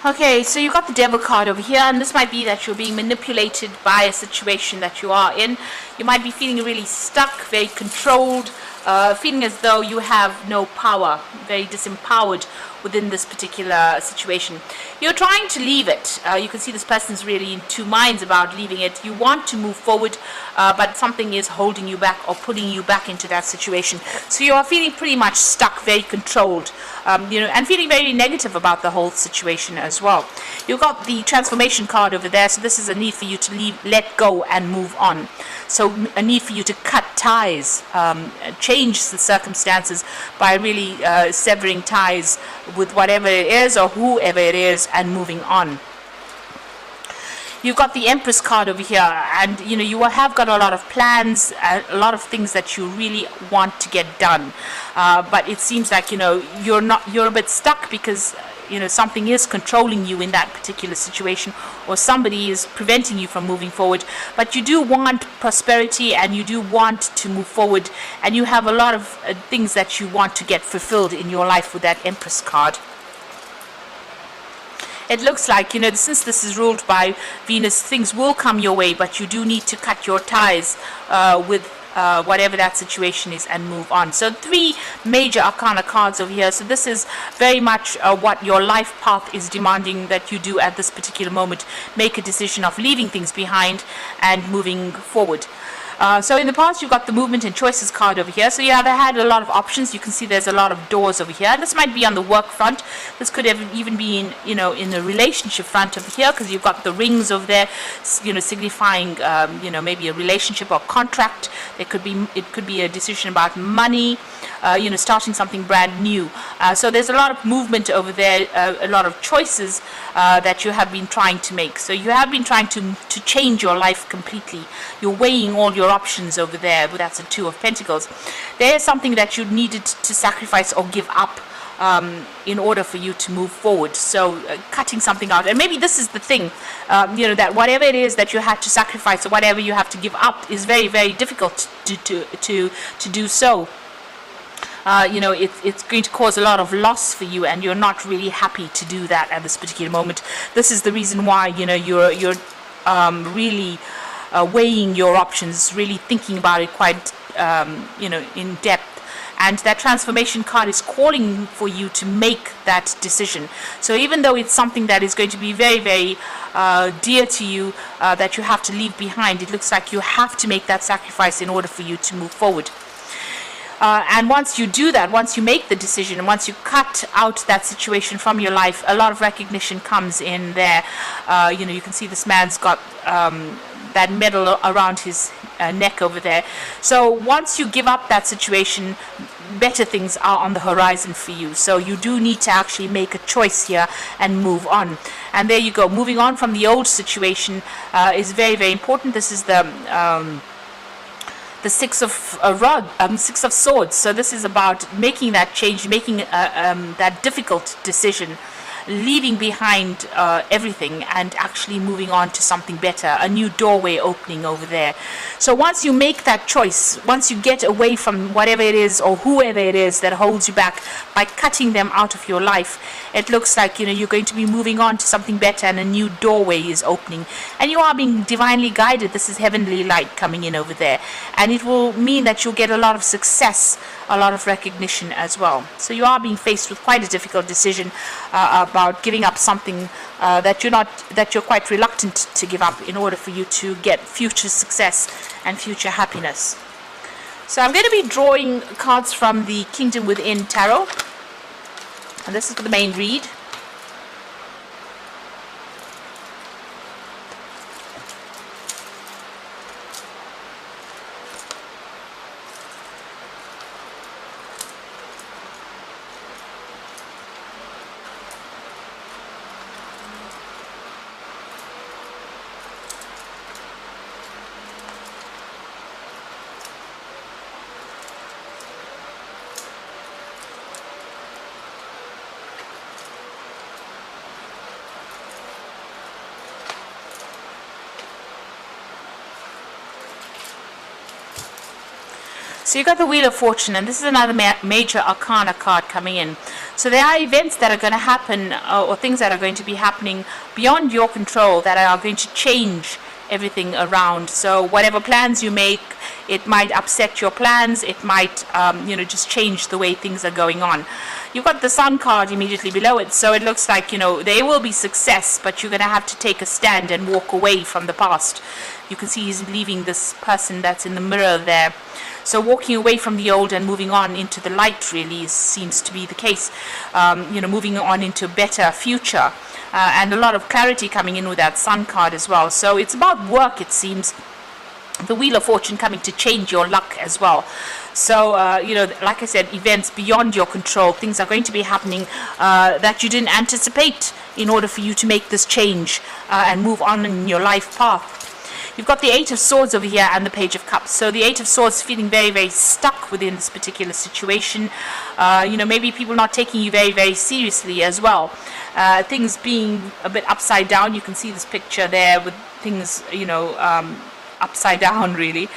Okay, so you got the devil card over here, and this might be that you're being manipulated by a situation that you are in. You might be feeling really stuck, very controlled, feeling as though you have no power, very disempowered within this particular situation. You're trying to leave it. You can see this person's really in two minds about leaving it. You want to move forward, but something is holding you back or pulling you back into that situation. So you are feeling pretty much stuck, very controlled, and feeling very negative about the whole situation as well. You've got the transformation card over there, so this is a need for you to leave, let go, and move on. So a need for you to cut ties, change the circumstances by really severing ties with whatever it is or whoever it is and moving on. You've got the Empress card over here, and you have got a lot of plans, a lot of things that you really want to get done, but it seems like you're a bit stuck because something is controlling you in that particular situation, or somebody is preventing you from moving forward. But you do want prosperity, and you do want to move forward, and you have a lot of things that you want to get fulfilled in your life with that Empress card. It looks like, since this is ruled by Venus, things will come your way, but you do need to cut your ties with whatever that situation is and move on. So 3 major arcana cards over here. So this is very much what your life path is demanding that you do at this particular moment. Make a decision of leaving things behind and moving forward. So in the past, you've got the movement and choices card over here. So yeah, they had a lot of options. You can see there's a lot of doors over here. This might be on the work front. This could even be in, in the relationship front over here, because you've got the rings over there, signifying, maybe a relationship or contract. It could be a decision about money, starting something brand new. So there's a lot of movement over there, a lot of choices that you have been trying to make. So you have been trying to change your life completely. You're weighing all your options over there. That's a 2 of Pentacles. There's something that you needed to sacrifice or give up in order for you to move forward. So cutting something out, and maybe this is the thing, that whatever it is that you had to sacrifice or whatever you have to give up is very, very difficult to do so. It's going to cause a lot of loss for you, and you're not really happy to do that at this particular moment. This is the reason why you're really weighing your options, really thinking about it quite in depth. And that transformation card is calling for you to make that decision. So even though it's something that is going to be very, very dear to you, that you have to leave behind, it looks like you have to make that sacrifice in order for you to move forward. And once you do that, once you make the decision, and once you cut out that situation from your life, a lot of recognition comes in there. You can see this man's got that medal around his neck over there. So once you give up that situation, better things are on the horizon for you. So you do need to actually make a choice here and move on. And there you go. Moving on from the old situation is very, very important. This is the 6 of Swords. So this is about making that change, making that difficult decision, leaving behind everything and actually moving on to something better, a new doorway opening over there. So once you make that choice, once you get away from whatever it is or whoever it is that holds you back by cutting them out of your life, it looks like you're going to be moving on to something better, and a new doorway is opening, and you are being divinely guided. This is heavenly light coming in over there, and it will mean that you'll get a lot of success, a lot of recognition as well. So you are being faced with quite a difficult decision about giving up something that you're quite reluctant to give up in order for you to get future success and future happiness. So I'm going to be drawing cards from the Kingdom Within Tarot, and this is for the main read. So you got the Wheel of Fortune, and this is another major arcana card coming in. So there are events that are going to happen, or things that are going to be happening beyond your control that are going to change everything around. So whatever plans you make, it might upset your plans. It might, just change the way things are going on. You've got the Sun card immediately below it, so it looks like, there will be success, but you're going to have to take a stand and walk away from the past. You can see he's leaving this person that's in the mirror there. So walking away from the old and moving on into the light really seems to be the case. Moving on into a better future. And a lot of clarity coming in with that Sun card as well. So it's about work, it seems. The Wheel of Fortune coming to change your luck as well. So, like I said, events beyond your control, things are going to be happening that you didn't anticipate in order for you to make this change and move on in your life path. You've got the Eight of Swords over here and the Page of Cups. So the Eight of Swords feeling very, very stuck within this particular situation. Maybe people not taking you very, very seriously as well. Things being a bit upside down. You can see this picture there with things, upside down really.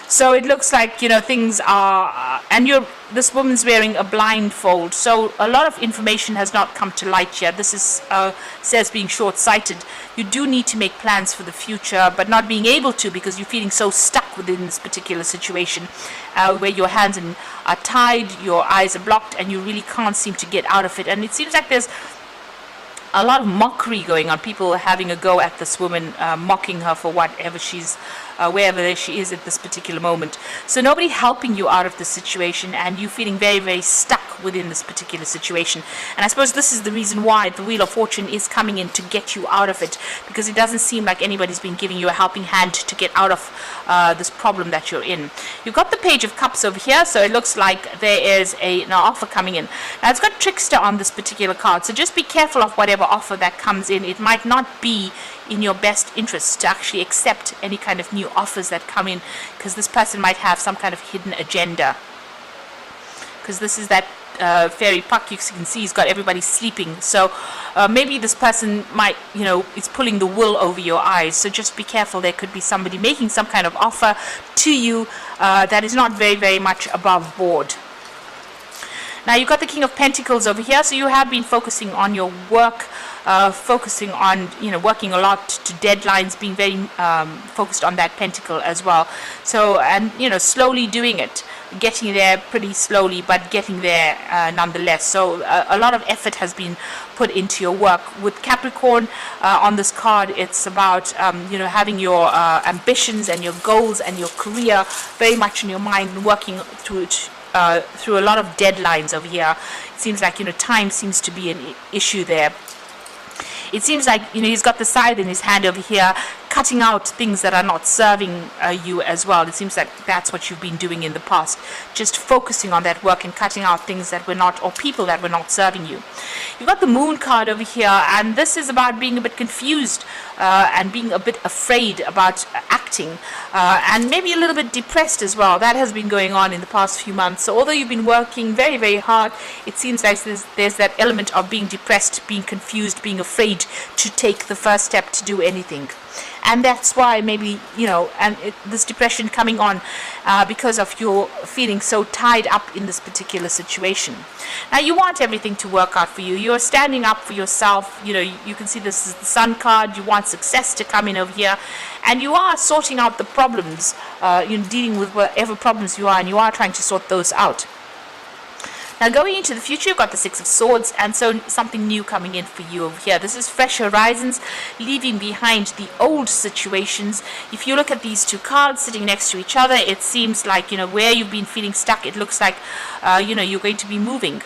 So it looks like things are and this woman's wearing a blindfold, so a lot of information has not come to light yet. This is says being short-sighted. You do need to make plans for the future, but not being able to because you're feeling so stuck within this particular situation where your hands are tied, your eyes are blocked, and you really can't seem to get out of it. And it seems like there's a lot of mockery going on, people having a go at this woman, mocking her for whatever she's, wherever she is at this particular moment. So nobody helping you out of the situation, and you feeling very, very stuck within this particular situation. And I suppose this is the reason why the Wheel of Fortune is coming in to get you out of it, because it doesn't seem like anybody's been giving you a helping hand to get out of this problem that you're in. You've got the Page of Cups over here, so it looks like there is an offer coming in. Now it's got Trickster on this particular card, so just be careful of whatever offer that comes in. It might not be in your best interest to actually accept any kind of new offers that come in, because this person might have some kind of hidden agenda. Because this is that fairy puck, you can see he's got everybody sleeping. So maybe this person might, is pulling the wool over your eyes. So just be careful. There could be somebody making some kind of offer to you that is not very, very much above board. Now you've got the King of Pentacles over here, so you have been focusing on your work, focusing on, working a lot to deadlines, being very focused on that pentacle as well. So, and, slowly doing it, getting there pretty slowly, but getting there nonetheless. So a lot of effort has been put into your work. With Capricorn on this card, it's about, having your ambitions and your goals and your career very much in your mind and working through it. Through a lot of deadlines over here. It seems like time seems to be an issue there. It seems like he's got the scythe in his hand over here, cutting out things that are not serving you as well. It seems like that's what you've been doing in the past, just focusing on that work and cutting out things that were not, or people that were not serving you. You've got the Moon card over here, and this is about being a bit confused and being a bit afraid about acting, and maybe a little bit depressed as well. That has been going on in the past few months. So although you've been working very, very hard, it seems like there's that element of being depressed, being confused, being afraid to take the first step to do anything. And that's why maybe, this depression coming on because of your feeling so tied up in this particular situation. Now, you want everything to work out for you. You're standing up for yourself. You can see this is the Sun card. You want success to come in over here. And you are sorting out the problems, dealing with whatever problems you are, and you are trying to sort those out. Now going into the future, you've got the Six of Swords, and so something new coming in for you over here. This is fresh horizons, leaving behind the old situations. If you look at these two cards sitting next to each other, it seems like, where you've been feeling stuck, it looks like, you're going to be moving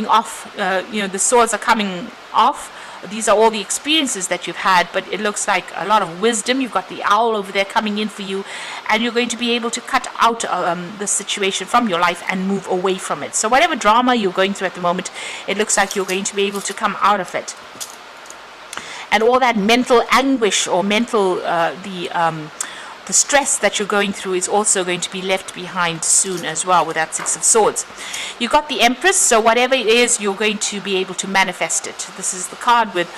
off. The swords are coming off. These are all the experiences that you've had, but it looks like a lot of wisdom. You've got the owl over there coming in for you, and you're going to be able to cut out the situation from your life and move away from it. So whatever drama you're going through at the moment, it looks like you're going to be able to come out of it. And all that mental anguish or mental, the stress that you're going through is also going to be left behind soon as well with that Six of Swords. You got the Empress, so whatever it is, you're going to be able to manifest it. This is the card with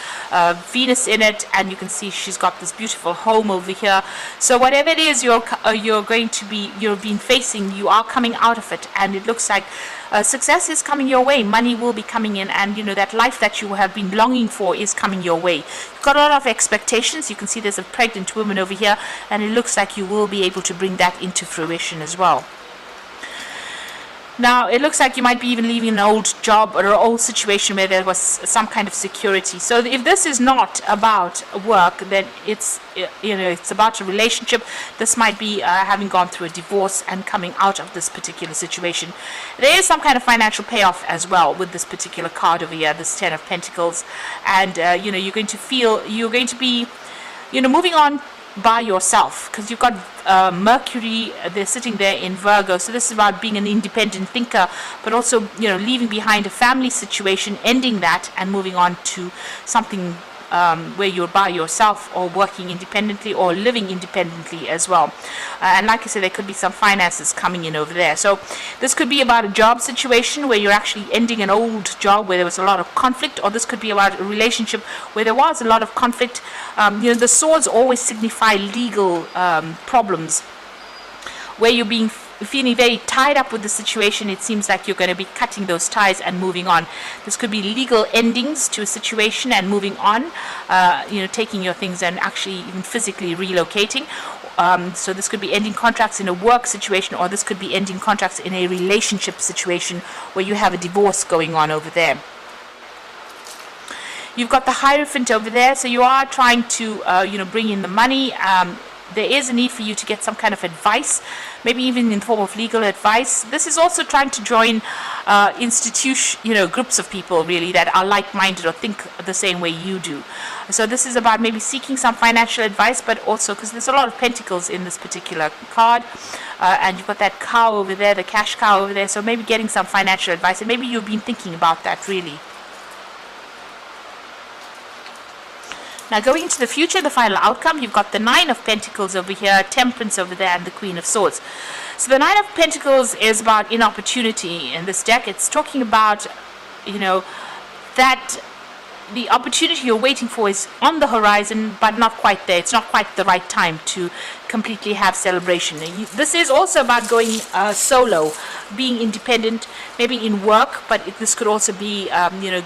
Venus in it, and you can see she's got this beautiful home over here. So whatever it is you've been facing, you are coming out of it, and it looks like success is coming your way. Money will be coming in, and that life that you have been longing for is coming your way. You've got a lot of expectations. You can see there's a pregnant woman over here, and it looks like you will be able to bring that into fruition as well. Now, it looks like you might be even leaving an old job or an old situation where there was some kind of security. So if this is not about work, then it's about a relationship. This might be having gone through a divorce and coming out of this particular situation. There is some kind of financial payoff as well with this particular card over here, this Ten of Pentacles. And, you're going to be moving on by yourself, because you've got Mercury, they're sitting there in Virgo. So this is about being an independent thinker, but also leaving behind a family situation, ending that and moving on to something where you're by yourself, or working independently, or living independently as well. And like I said, there could be some finances coming in over there. So this could be about a job situation where you're actually ending an old job where there was a lot of conflict, or this could be about a relationship where there was a lot of conflict. The swords always signify legal problems where you're feeling very tied up with the situation. It seems like you're going to be cutting those ties and moving on. This could be legal endings to a situation and moving on, taking your things and actually even physically relocating. So this could be ending contracts in a work situation, or this could be ending contracts in a relationship situation where you have a divorce going on over there. You've got the Hierophant over there, so you are trying to bring in the money. There is a need for you to get some kind of advice, maybe even in the form of legal advice. This is also trying to join groups of people really that are like-minded or think the same way you do. So this is about maybe seeking some financial advice, but also because there's a lot of pentacles in this particular card, and you've got that cow over there, the cash cow over there. So maybe getting some financial advice, and maybe you've been thinking about that really. Now, going into the future, the final outcome, you've got the Nine of Pentacles over here, Temperance over there, and the Queen of Swords. So the Nine of Pentacles is about inopportunity in this deck. It's talking about, that the opportunity you're waiting for is on the horizon, but not quite there. It's not quite the right time to completely have celebration. This is also about going solo, being independent, maybe in work, but this could also be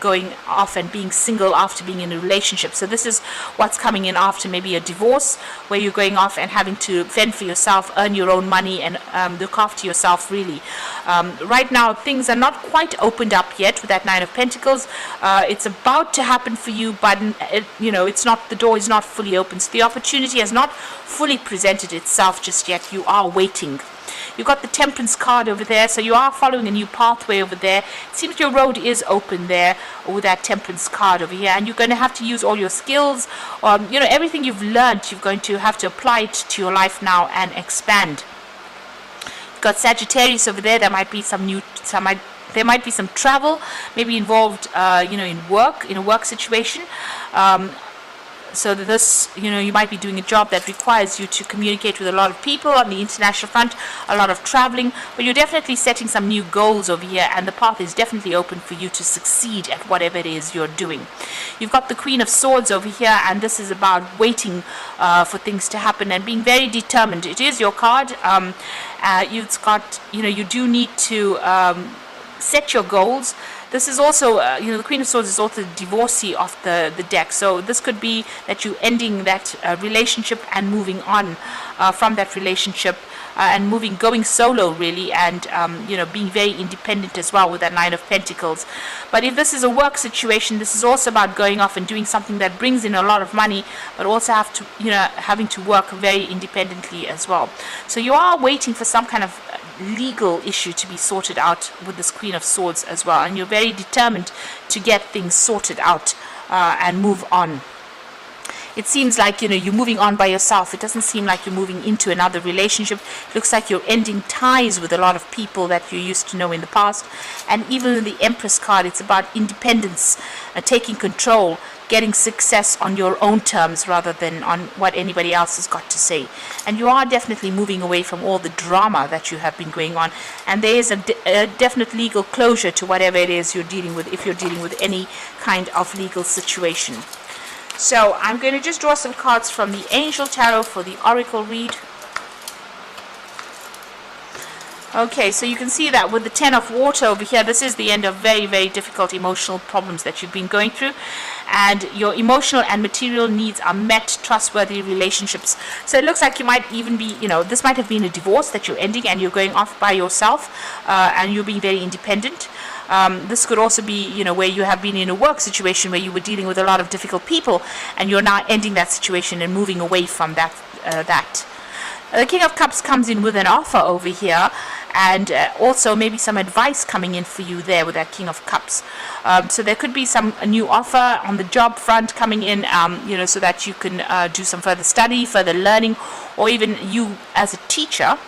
going off and being single after being in a relationship. So this is what's coming in after maybe a divorce, where you're going off and having to fend for yourself, earn your own money, and look after yourself really. Right now things are not quite opened up yet with that Nine of Pentacles. It's about to happen for you, but it's not, the door is not fully open, so the opportunity has not fully presented itself just yet. You are waiting. You've got the Temperance card over there, so you are following a new pathway over there. It seems your road is open there with that Temperance card over here, and you're going to have to use all your skills, everything you've learned. You're going to have to apply it to your life now and expand. You've got Sagittarius over there. There might be there might be some travel, maybe involved, in a work situation. So that this, you might be doing a job that requires you to communicate with a lot of people on the international front, a lot of traveling, but you're definitely setting some new goals over here, and the path is definitely open for you to succeed at whatever it is you're doing. You've got the Queen of Swords over here, and this is about waiting for things to happen and being very determined. It is your card. You've got, you do need to set your goals. This is also, the Queen of Swords is also the divorcee of the deck. So this could be that you ending that relationship and moving on from that relationship and going solo really, and being very independent as well with that Nine of Pentacles. But if this is a work situation, this is also about going off and doing something that brings in a lot of money, but also having to work very independently as well. So you are waiting for some kind of legal issue to be sorted out with this Queen of Swords as well, and you're very determined to get things sorted out and move on. It seems like you're moving on by yourself. It doesn't seem like you're moving into another relationship. It looks like you're ending ties with a lot of people that you used to know in the past. And even in the Empress card, it's about independence, taking control, getting success on your own terms rather than on what anybody else has got to say. And you are definitely moving away from all the drama that you have been going on, and there is a definite legal closure to whatever it is you're dealing with, if you're dealing with any kind of legal situation. So I'm going to just draw some cards from the Angel Tarot for the Oracle read. Okay, so you can see that with the Ten of Water over here, this is the end of very, very difficult emotional problems that you've been going through. And your emotional and material needs are met, trustworthy relationships. So it looks like you might even be, this might have been a divorce that you're ending and you're going off by yourself, and you're being very independent. This could also be, where you have been in a work situation where you were dealing with a lot of difficult people, and you're now ending that situation and moving away from that. The King of Cups comes in with an offer over here, and also maybe some advice coming in for you there with that King of Cups. So there could be a new offer on the job front coming in, so that you can do some further study, further learning, or even you as a teacher.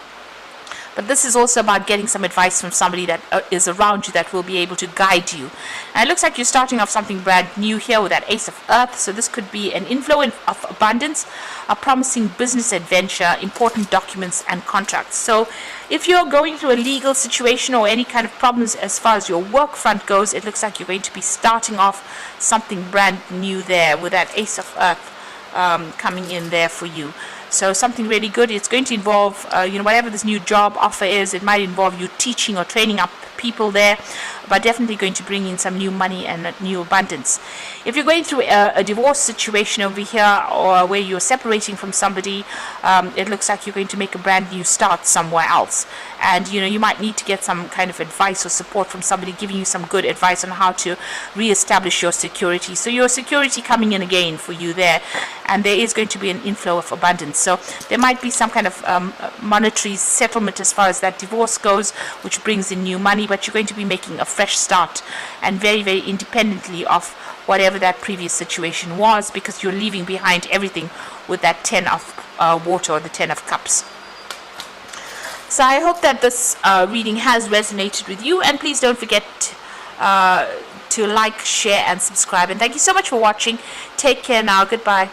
But this is also about getting some advice from somebody that is around you that will be able to guide you. And it looks like you're starting off something brand new here with that Ace of Earth. So this could be an inflow of abundance, a promising business adventure, important documents and contracts. So if you're going through a legal situation or any kind of problems as far as your work front goes, it looks like you're going to be starting off something brand new there with that Ace of Earth coming in there for you. So something really good. It's going to involve, whatever this new job offer is, it might involve you teaching or training up people there, but definitely going to bring in some new money and new abundance. If you're going through a divorce situation over here, or where you're separating from somebody, it looks like you're going to make a brand new start somewhere else. And, you might need to get some kind of advice or support from somebody giving you some good advice on how to reestablish your security. So your security coming in again for you there, and there is going to be an inflow of abundance. So there might be some kind of monetary settlement as far as that divorce goes, which brings in new money, but you're going to be making a fresh start, and very, very independently of whatever that previous situation was, because you're leaving behind everything with that Ten of Water, or the Ten of Cups. So I hope that this reading has resonated with you, and please don't forget to like, share and subscribe, and thank you so much for watching. Take care now. Goodbye.